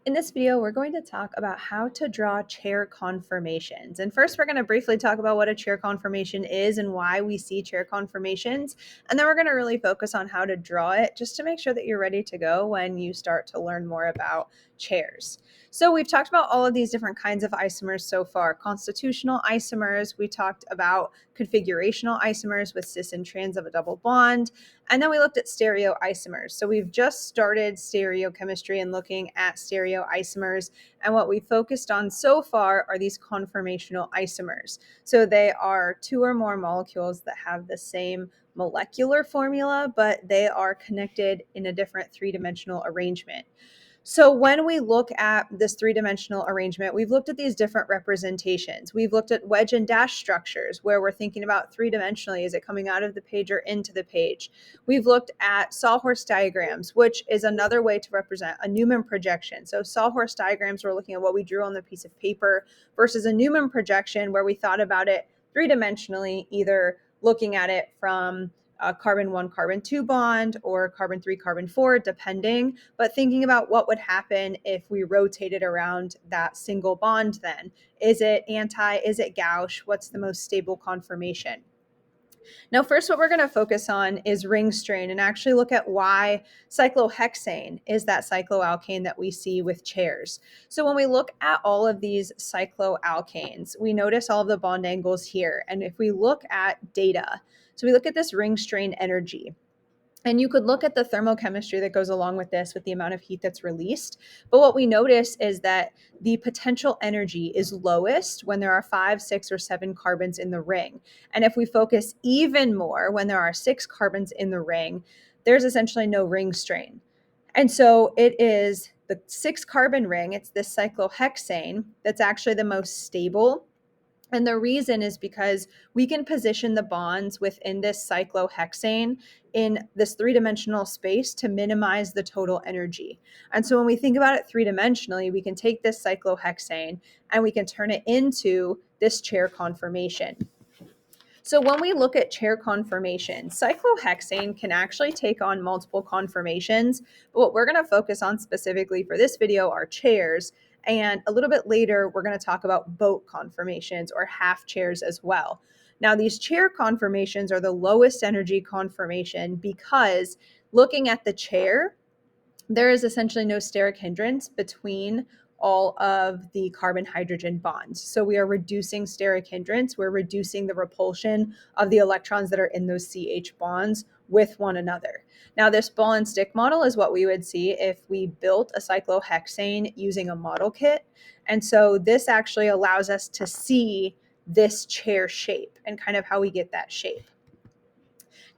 In this video, we're going to talk about how to draw chair conformations. And first, we're going to briefly talk about what a chair conformation is and why we see chair conformations. And then we're going to really focus on how to draw it just to make sure that you're ready to go when you start to learn more about chairs. So we've talked about all of these different kinds of isomers so far. Constitutional isomers, we talked about configurational isomers with cis and trans of a double bond. And then we looked at stereoisomers. So we've just started stereochemistry and looking at stereoisomers. And what we focused on so far are these conformational isomers. So they are two or more molecules that have the same molecular formula, but they are connected in a different three-dimensional arrangement. So when we look at this three-dimensional arrangement, we've looked at these different representations. We've looked at wedge and dash structures where we're thinking about three-dimensionally, is it coming out of the page or into the page? We've looked at sawhorse diagrams, which is another way to represent a Newman projection. So sawhorse diagrams, we're looking at what we drew on the piece of paper versus a Newman projection where we thought about it three-dimensionally, either looking at it from a carbon 1, carbon 2 bond or carbon 3, carbon 4, depending, but thinking about what would happen if we rotated around that single bond then. Is it anti, is it gauche? What's the most stable conformation? Now, first, what we're going to focus on is ring strain and actually look at why cyclohexane is that cycloalkane that we see with chairs. So when we look at all of these cycloalkanes, we notice all of the bond angles here. And if we look at data, so we look at this ring strain energy. And you could look at the thermochemistry that goes along with this with the amount of heat that's released. But what we notice is that the potential energy is lowest when there are 5, 6, or 7 carbons in the ring. And if we focus even more when there are 6 carbons in the ring, there's essentially no ring strain. And so it is the 6 carbon ring, it's this cyclohexane that's actually the most stable. And the reason is because we can position the bonds within this cyclohexane in this three-dimensional space to minimize the total energy. And so when we think about it three-dimensionally, we can take this cyclohexane and we can turn it into this chair conformation. So when we look at chair conformation, cyclohexane can actually take on multiple conformations, but what we're going to focus on specifically for this video are chairs. And a little bit later, we're going to talk about boat conformations or half chairs as well. Now, these chair conformations are the lowest energy conformation because looking at the chair, there is essentially no steric hindrance between all of the carbon-hydrogen bonds. So we are reducing steric hindrance. We're reducing the repulsion of the electrons that are in those CH bonds with one another. Now, this ball and stick model is what we would see if we built a cyclohexane using a model kit. And so this actually allows us to see this chair shape and kind of how we get that shape.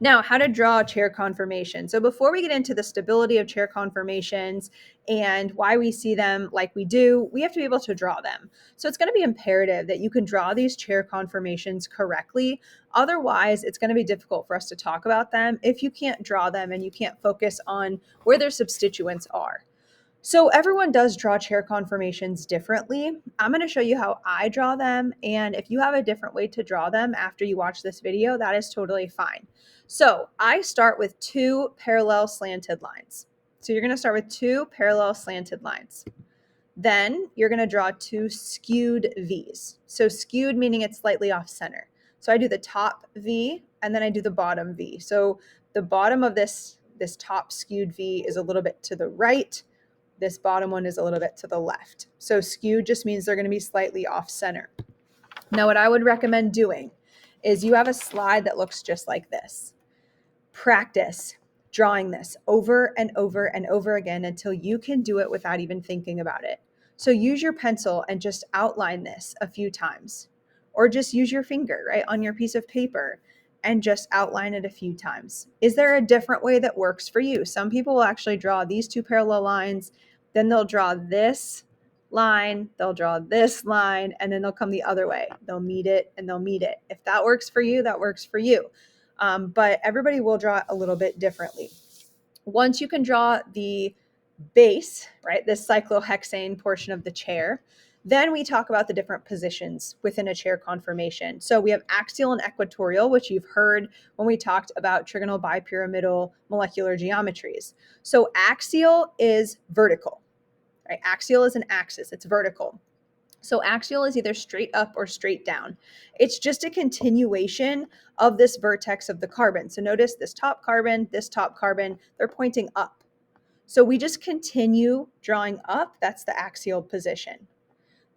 Now, how to draw a chair conformation. So before we get into the stability of chair conformations and why we see them like we do, we have to be able to draw them. So it's going to be imperative that you can draw these chair conformations correctly. Otherwise, it's going to be difficult for us to talk about them if you can't draw them and you can't focus on where their substituents are. So everyone does draw chair conformations differently. I'm going to show you how I draw them. And if you have a different way to draw them after you watch this video, that is totally fine. So I start with 2 parallel slanted lines. So you're going to start with 2 parallel slanted lines. Then you're going to draw 2 skewed V's. So skewed meaning it's slightly off center. So I do the top V and then I do the bottom V. So the bottom of this top skewed V is a little bit to the right. This bottom one is a little bit to the left. So skewed just means they're going to be slightly off center. Now, what I would recommend doing is you have a slide that looks just like this. Practice drawing this over and over and over again until you can do it without even thinking about it. So use your pencil and just outline this a few times, or just use your finger, right, on your piece of paper and just outline it a few times. Is there a different way that works for you? Some people will actually draw these 2 parallel lines, then they'll draw this line, they'll draw this line, and then they'll come the other way. They'll meet it and they'll meet it. If that works for you, that works for you. But everybody will draw it a little bit differently. Once you can draw the base, right, this cyclohexane portion of the chair, then we talk about the different positions within a chair conformation. So we have axial and equatorial, which you've heard when we talked about trigonal bipyramidal molecular geometries. So axial is vertical, right? Axial is an axis, it's vertical. So axial is either straight up or straight down. It's just a continuation of this vertex of the carbon. So notice this top carbon, they're pointing up. So we just continue drawing up. That's the axial position.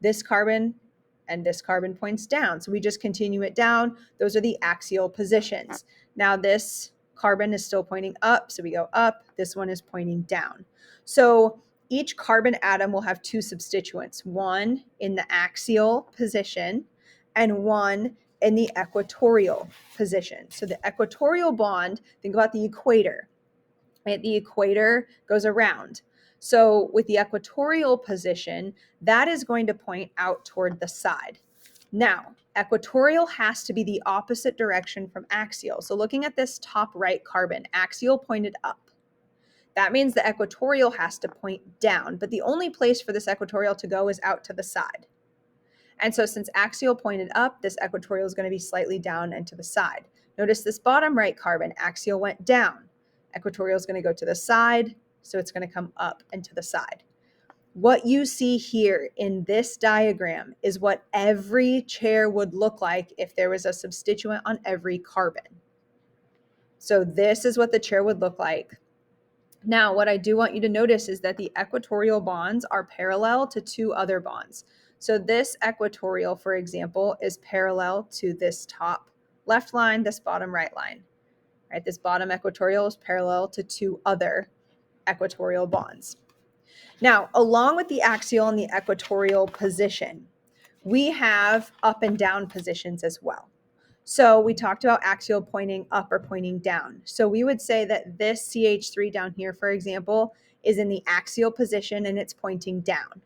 This carbon and this carbon points down. So we just continue it down. Those are the axial positions. Now this carbon is still pointing up. So we go up. This one is pointing down. So each carbon atom will have two substituents, one in the axial position and one in the equatorial position. So the equatorial bond, think about the equator. Right? The equator goes around. So with the equatorial position, that is going to point out toward the side. Now, equatorial has to be the opposite direction from axial. So looking at this top right carbon, axial pointed up. That means the equatorial has to point down, but the only place for this equatorial to go is out to the side. And so since axial pointed up, this equatorial is going to be slightly down and to the side. Notice this bottom right carbon, axial went down. Equatorial is going to go to the side, so it's going to come up and to the side. What you see here in this diagram is what every chair would look like if there was a substituent on every carbon. So this is what the chair would look like. Now, what I do want you to notice is that the equatorial bonds are parallel to two other bonds. So this equatorial, for example, is parallel to this top left line, this bottom right line. Right? This bottom equatorial is parallel to two other equatorial bonds. Now, along with the axial and the equatorial position, we have up and down positions as well. So we talked about axial pointing up or pointing down. So we would say that this CH3 down here, for example, is in the axial position and it's pointing down.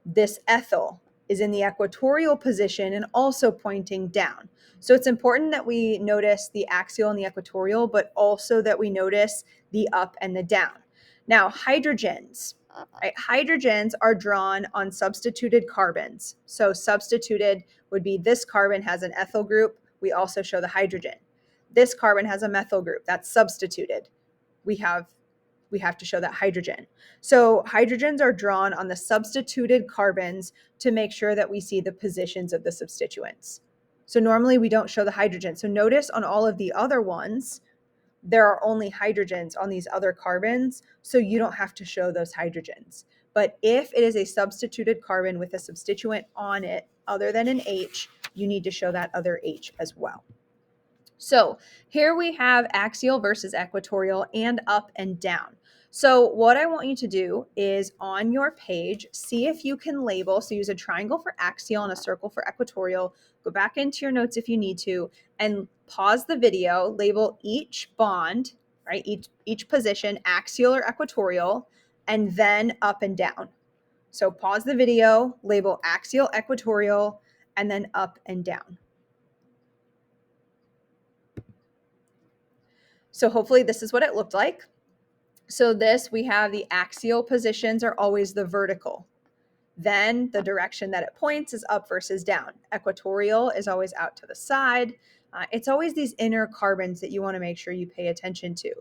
This ethyl is in the equatorial position and also pointing down. So it's important that we notice the axial and the equatorial, but also that we notice the up and the down. Now, hydrogens, right? Hydrogens are drawn on substituted carbons. So substituted would be this carbon has an ethyl group. We also show the hydrogen. This carbon has a methyl group. That's substituted. We have to show that hydrogen. So hydrogens are drawn on the substituted carbons to make sure that we see the positions of the substituents. So normally we don't show the hydrogen. So notice on all of the other ones, there are only hydrogens on these other carbons, so you don't have to show those hydrogens. But if it is a substituted carbon with a substituent on it other than an H, you need to show that other H as well. So here we have axial versus equatorial and up and down. So what I want you to do is on your page, see if you can label. So use a triangle for axial and a circle for equatorial. Go back into your notes if you need to and pause the video, label each bond, right? Each position, axial or equatorial, and then up and down. So pause the video, label axial, equatorial, and then up and down. So hopefully this is what it looked like. So this, we have the axial positions are always the vertical. Then the direction that it points is up versus down. Equatorial is always out to the side. It's always these inner carbons that you want to make sure you pay attention to.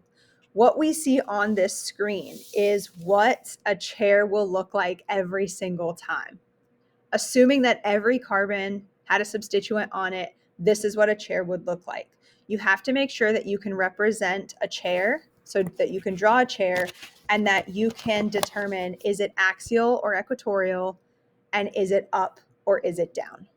What we see on this screen is what a chair will look like every single time. Assuming that every carbon had a substituent on it, this is what a chair would look like. You have to make sure that you can represent a chair so that you can draw a chair and that you can determine, is it axial or equatorial, and is it up or is it down?